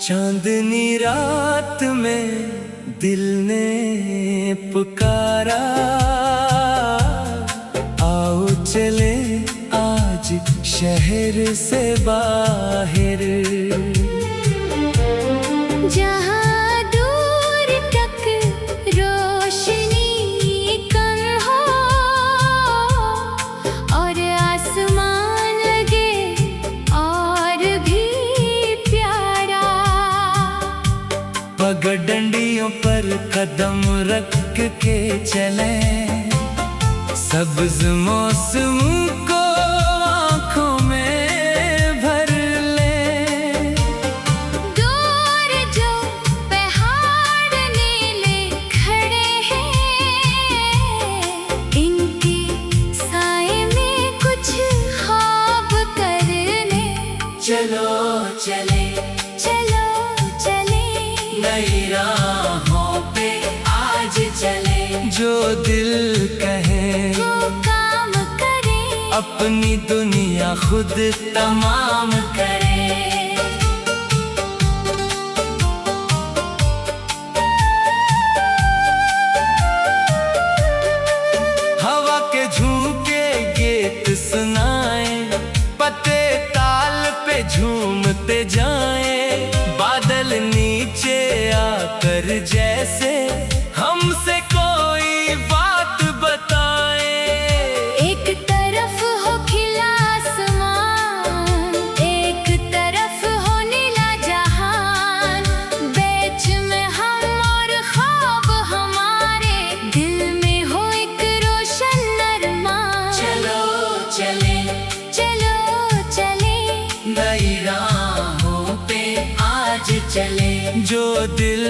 चांदनी रात में दिल ने पुकारा, आओ चले आज शहर से बाहर, जहाँ दूर तक रोशनी कम हो और आसमान लगे और भी प्यारा। पगडंडियों पर कदम रख के चले, सब्ज मौसम को आँखों में भर ले। दूर जो पहाड़ नीले खड़े हैं, इनकी साए में कुछ ख्वाब करने। चलो चले, चलो चले, नई राहों पे आज चले, जो दिल कहे वो काम करे, अपनी दुनिया खुद तमाम करे। हवा के झोंके गीत सुनाए, पत्ते ताल पे झूमते जाए, बादल नीचे आकर जैसे हमसे कोई बात बताए। एक तरफ हो खिला आसमान, एक तरफ हो नीला जहान, बीच में हम और ख्वाब हमारे, दिल में हो एक रोशन अरमान। चलो चले, चलो चले, नई राहों पे आज चले, जो दिल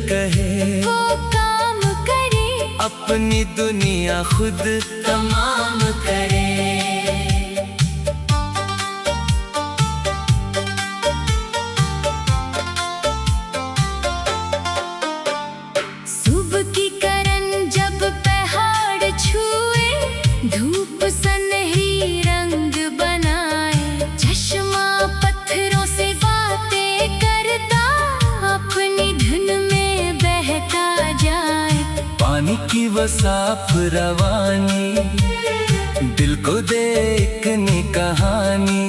कहे वो काम करे, अपनी दुनिया खुद तमाम करे। सुबह की करन जब पहाड़ छुए, धूप सुनहरी रंग बनाए, चश्मा पत्थरों से बातें करता, अपनी धुन में बहता जाए। पानी की वो साफ रवानी, दिल को देखने कहानी,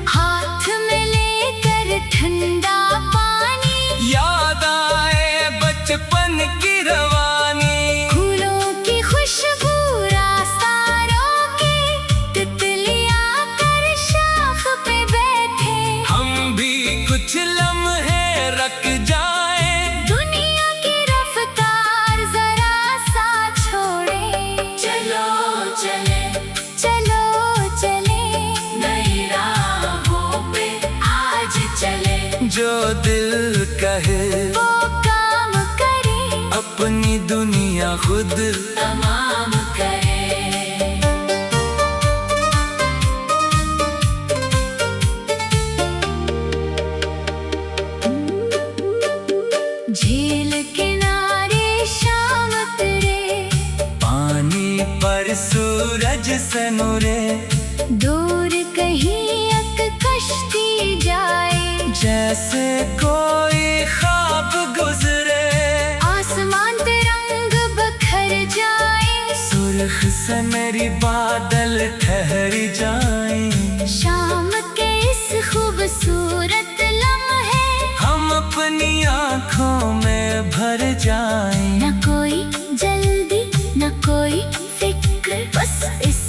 हाथ में लेकर ठंडा पानी, याद आए बचपन की रवानी। फूलों की खुशबू रास्ता रोके, तितलियां कर शाख पे बैठे, हम भी कुछ लम्हे रख जाए, दुनिया की रफ्तार जरा सा छोड़े। चलो चले, चलो चले, नई राहों पे आज चले, जो दिल कहे वो काम करे, अपनी दुनिया खुद तमाम करे। झील किनारे शाम तेरे, पानी पर सूरज सनुरे, दूर कहीं एक कश्ती जाए, जैसे कोई ख्वाब गुजरे, आसमान पे रंग बखर जाए, सुर्ख से मेरी बादल ठहर जाए। शाम के इस खूबसूरत लम्हे, हम अपनी आँखों में भर जाए, न कोई जल्दी न कोई फिक्र, बस इस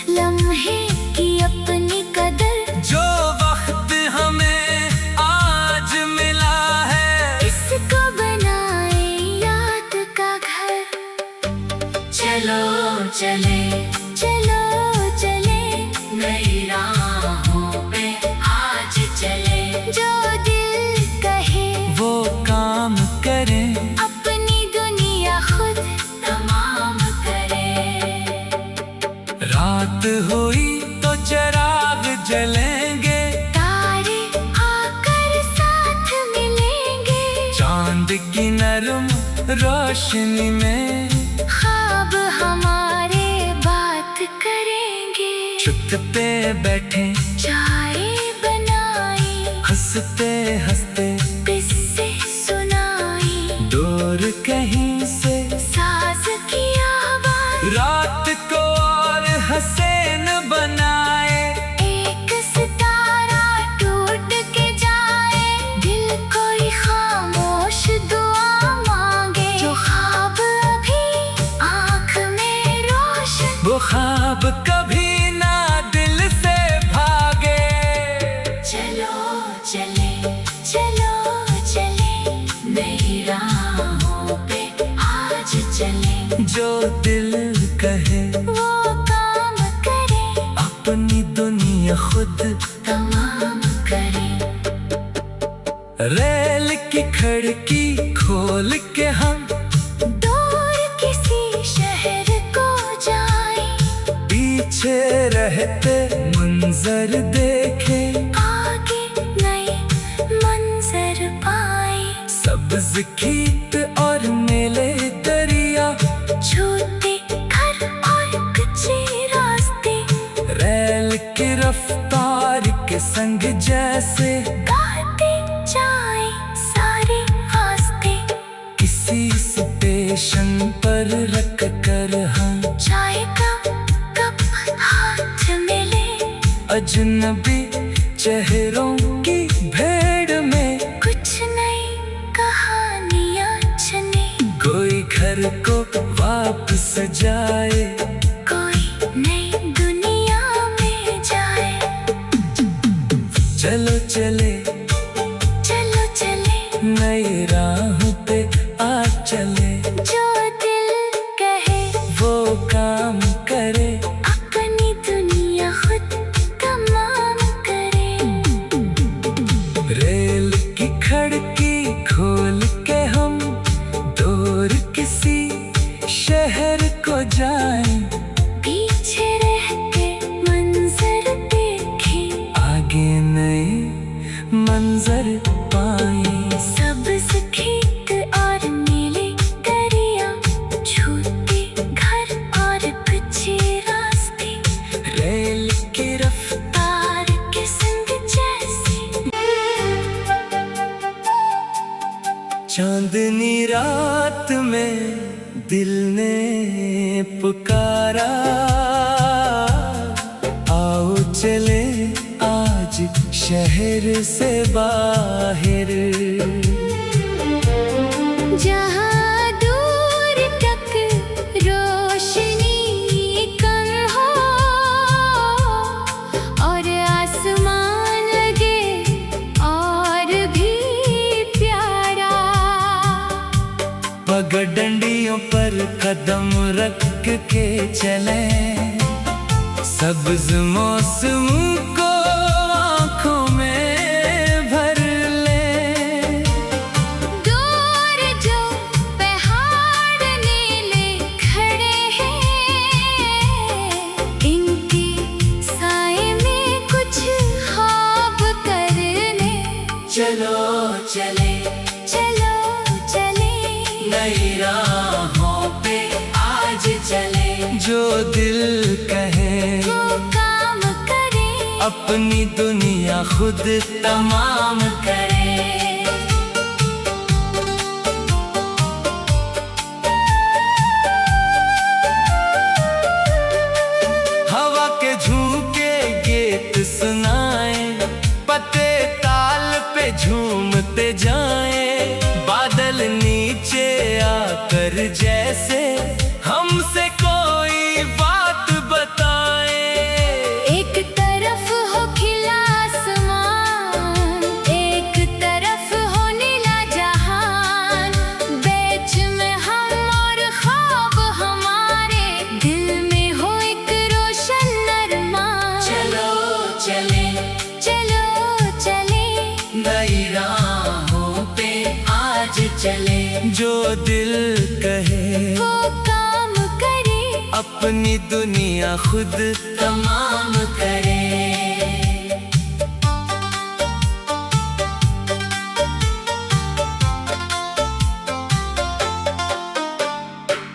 लम्हे की अपनी कदर। जो वक्त हमें आज मिला है, इसको बनाए याद का घर। चलो चले, चलो चले, नई राहों पे आज चले, जो दिल कहे वो काम करें, अपनी दुनिया खुद तमाम करे। रात हुई तो चिराग जलेंगे, तारे आकर साथ मिलेंगे, चांद की नरम रोशनी में ख्वाब हमारे बात करेंगे। छत पे बैठे चाय बनाई, हंसते हंसते तमाम करें। रेल की खिड़की खोल के हम दूर किसी शहर को जाएं, पीछे रहते मंजर देखे, आगे नए मंजर पाए। सब्ज खेत और मेले दरिया, छोटे घर और कच्चे रास्ते, रेल की रफ्तार के संग जैसे गाते जाए सारे रास्ते। किसी स्टेशन पर रख कर हम चाय का कप हाथ में ले, अजनबी चेहरों की भीड़ में कुछ नई कहानियां चुने। कोई घर को वापस जाए, कोई नई दुनिया में जाए। चलो चले चलो चले नई राहों पे आ चले, जो दिल कहे वो काम करे, अपनी दुनिया खुद तमाम करे। रेल की खिड़की खोल के हम दूर किसी शहर को जाएं, पीछे रह के मंजर देखे, आगे नए मंजर पाए। सब्ज खेत और नीले दरिया, छोटे घर और कच्चे रास्ते, रेल की तार के संग जैसे। चांदनी रात में दिल ने पुकारा, आओ चले आज शहर से बाहर, जहाँ दूर तक रोशनी कम हो और आसमान लगे और भी प्यारा। पगडंडियों पर कदम रख के चले, सब्ज मौसम को आँखों में भर ले। दूर जो पहाड़ नीले खड़े हैं, इनके साए में कुछ ख्वाब करने। चलो चले चलो चले नई राहों पे आज चले, जो दिल कहे वो काम करे, अपनी दुनिया खुद तमाम करे। हवा के झोंके गीत सुनाए, पत्ते ताल पे झूमते जाए, बादल नीचे आकर जैसे हमसे कोई बात बताए। एक तरफ हो खिला आसमान, एक तरफ हो नीला जहान, बीच में हम और ख्वाब हमारे, दिल में हो एक रोशन अरमान। चलो चले चलो चले नई राहों पे आज चले, जो दिल कहे वो काम करे, अपनी दुनिया खुद तमाम करे।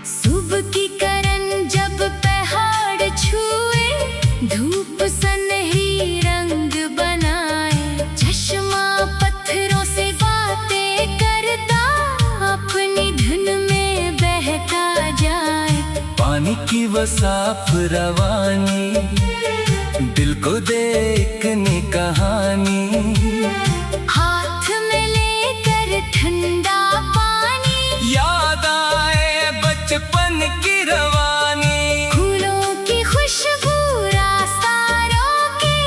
सुबह की करन जब पहाड़ छुए, धूप सनही रंग बनाए, चश्मा पत्थरों से बातें करता, अपनी धुन में बहता जाए। पानी की वो साफ रवानी, दिल को देखने कहानी, हाथ में लेकर ठंडा पानी, याद आए बचपन की रवानी। फूलों की खुशबू रास्ता रोके,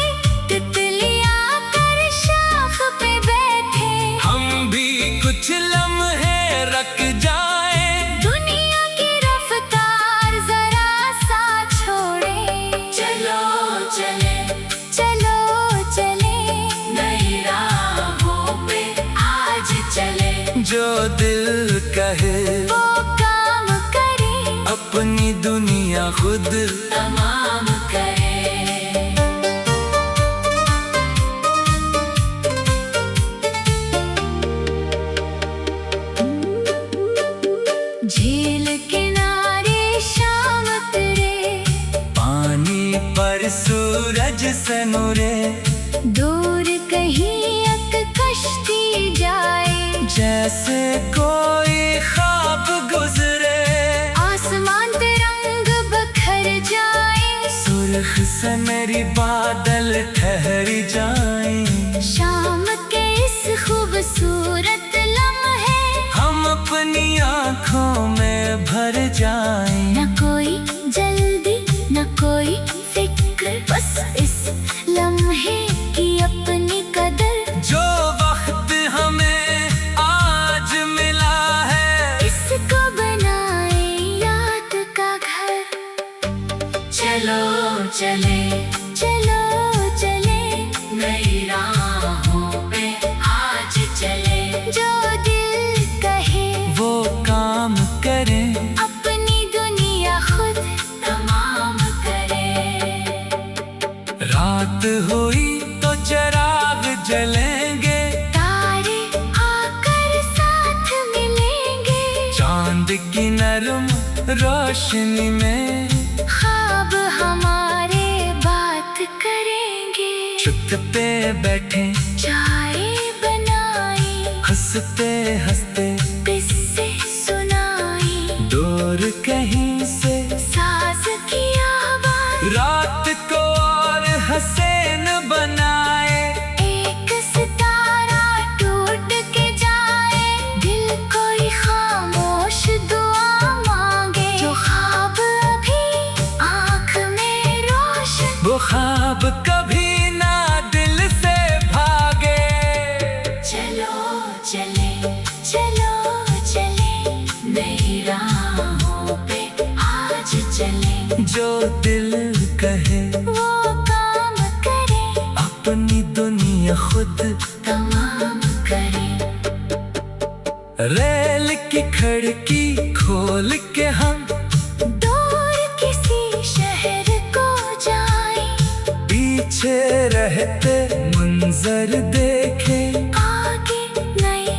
तितलियां कर शाख पे बैठे, हम भी कुछ लम्हे रख जाए, दुनिया की रफ्तार जरा सा छोड़े। चलो चले चलो चले जो दिल कहे वो काम करे, अपनी दुनिया खुद तमाम करे। झील किनारे शाम उतरे, पानी पर सूरज सनुरे, दूर कहीं एक कश्ती जाए, जैसे कोई ख्वाब गुजरे। आसमान पे रंग बखर जाए, सुर्ख सनरी बादल ठहर जाए। शाम के इस खूबसूरत लम्हे हम अपनी आँखों में भर जाएं। न कोई जल्दी न कोई फिक्र, बस इस लम्हे की अपनी कदर। जो वक्त हमें आज मिला है, इसको बनाए याद का घर। चलो चले, चलो चले, नई राहों पे आज चले। जो दिल कहे वो काम करें, अपनी दुनिया खुद तमाम करे। रात हुई तो चिराग जलेंगे, तारे आकर साथ मिलेंगे, चांद की नरम रोशनी में ख्वाब हमारे बात करेंगे। छत पे बैठे चाय बनाई, हंसते हंसते किस्से सुनाई, दूर कहीं से साज की आवाज रात को और हसीन बनाए। एक सितारा टूट के जाए, दिल कोई खामोश दुआ मांगे। जो ख्वाब अभी आँख में रोशन, वो ख्वाब कभी ना दिल से भागे। चलो चले, चलो चले, नई राहों पे आज चले। जो दिल कहे वो काम करे, अपनी दुनिया खुद। तमाम करे। रेल की खिड़की खोल के हम दूर किसी शहर को जाए, पीछे रहते मंजर देखे। आगे नए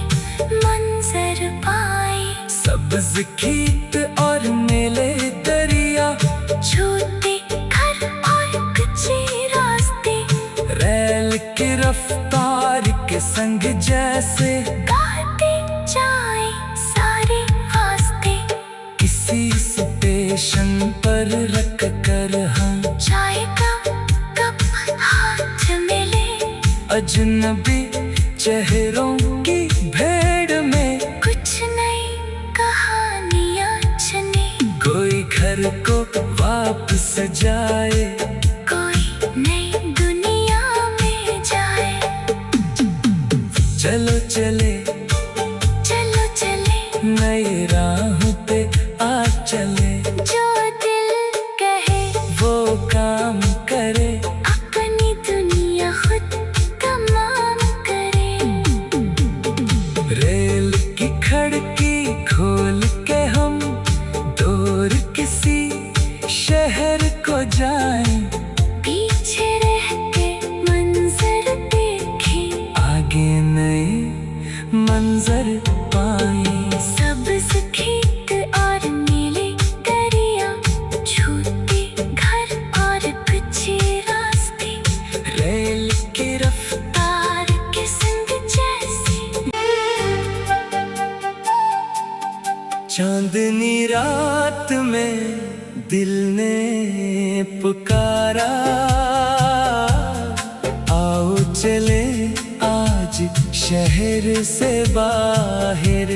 मंजर पाए, सब्ज खेत और मेले दरिया, छोटे घर और कच्चे रास्ते, रेल की रफ्तार के संग जैसे गाते जाए सारे रास्ते। किसी स्टेशन पर रख कर हम चाय का कप हाथ में ले, अजनबी चेहरों की भीड़ में कुछ नई कहानियाँ चने। कोई घर को वापस जाए, कोई नई दुनिया में जाए। चलो चले चलो चले, नई राहों पे आ चले। जो दिल कहे वो काम करे, अपनी दुनिया खुद तमाम करे। रेल की खिड़की खोल के हम दूर किसी शहर को जाएं। पीछे रह के मंजर देखे, आगे नए मंजर पाए। सब्ज खेत और नीले दरिया, छोटे घर और कच्चे रास्ते, रेल की रफ्तार के संग जैसे। चांदनी रात में दिल ने पुकारा, आओ चले आज शहर से बाहर।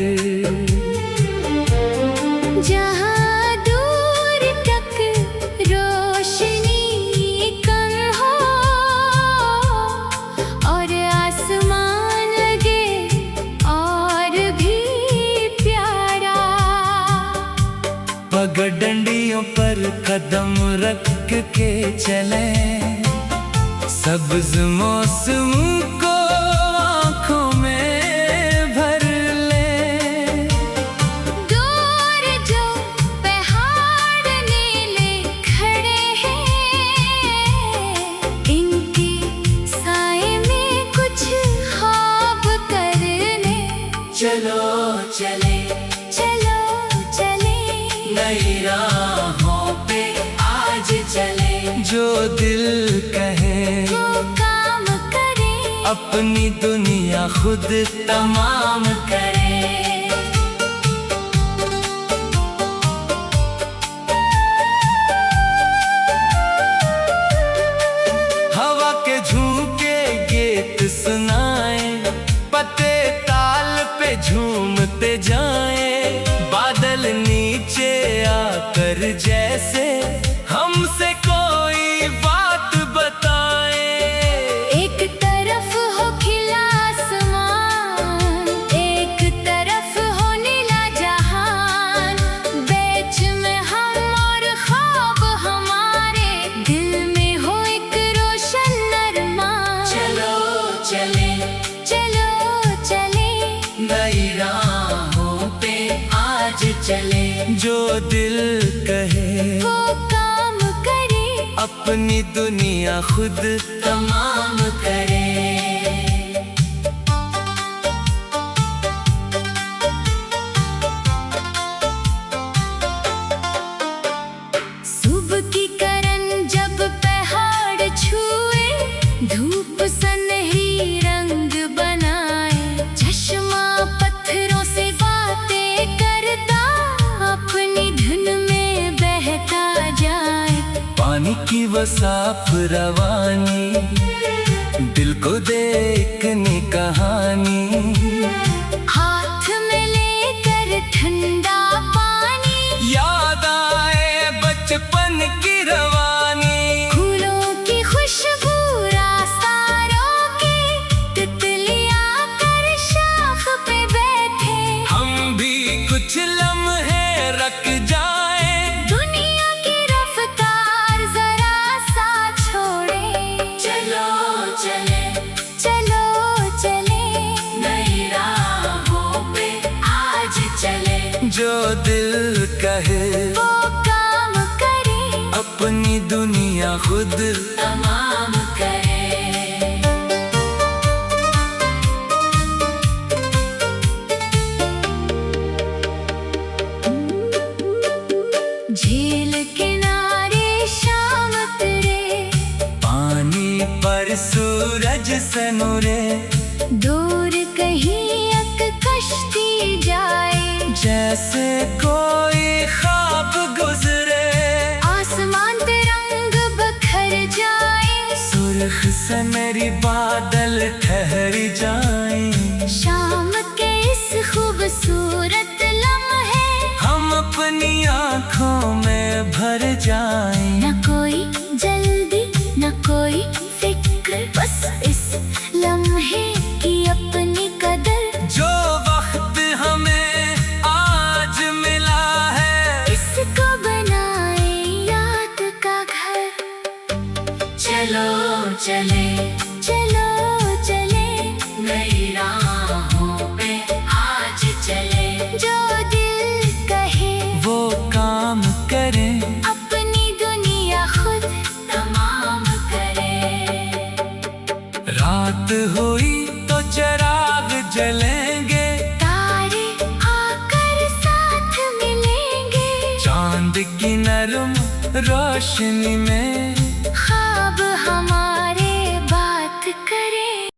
जहाँ दूर तक रोशनी कम हो और आसमान लगे और भी प्यारा। पगडंडियों पर कदम रख के चले, सब्ज मौसम को आँखों में भर ले। अपनी दुनिया खुद तमाम करे। हवा के झोंके गीत सुनाए, पत्ते ताल पे झूमते जाएं, बादल नीचे आकर जैसे हमसे कोई बात बताए। एक तरफ हो खिला आसमान, एक तरफ हो नीला जहान, बीच में हम और ख्वाब हमारे, दिल में हो एक रोशन अरमान। चलो चले, चलो चले, नई राहों पे आज चले। जो दिल कहे वो काम करे, अपनी दुनिया खुद तमाम करे। सुबह की करन जब पहाड़ छुए, धूप सनहरी रंग बनाए, चश्मा पत्थरों से बातें करता, अपनी धुन में बहता जाए। पानी की वो साफ रवानी, दिल को देखने कहानी, हाथ में लेकर ठंडा पानी, याद आए बचपन की रवानी। फूलों की खुशबू रास्ता रोके, तितलियां कर शाख पे बैठे, हम भी कुछ लम्हे रख जाए, दुनिया की रफ्तार जरा सा छोड़े। चलो चले, चलो चले, नई राहों पे आज चले। जो दिल कहे वो काम करे, अपनी दुनिया खुद तमाम करे। झील किनारे शाम तेरे, पानी पर सूरज से नूरे, दूर कहीं एक कश्ती जाए, जैसे कोई ख्वाब गुजरे। आसमान पे रंग बखर जाए, सुर्ख से मेरी बादल ठहर जाएं, शाम के इस खूबसूरत लम्हे, हम अपनी आँखों में भर जाएं। न कोई जल्दी न कोई फिक्र, बस इस लम्हे की अपनी कदर। जो वक्त हमें आज मिला है, इसको बनाए याद का घर। चलो चले, चलो चले, नई राहों पे आज चले। जो दिल कहे वो काम करें, अपनी दुनिया खुद तमाम करे। रात हुई तो चिराग जलेंगे, तारे आकर साथ मिलेंगे, चांद की नरम रोशनी में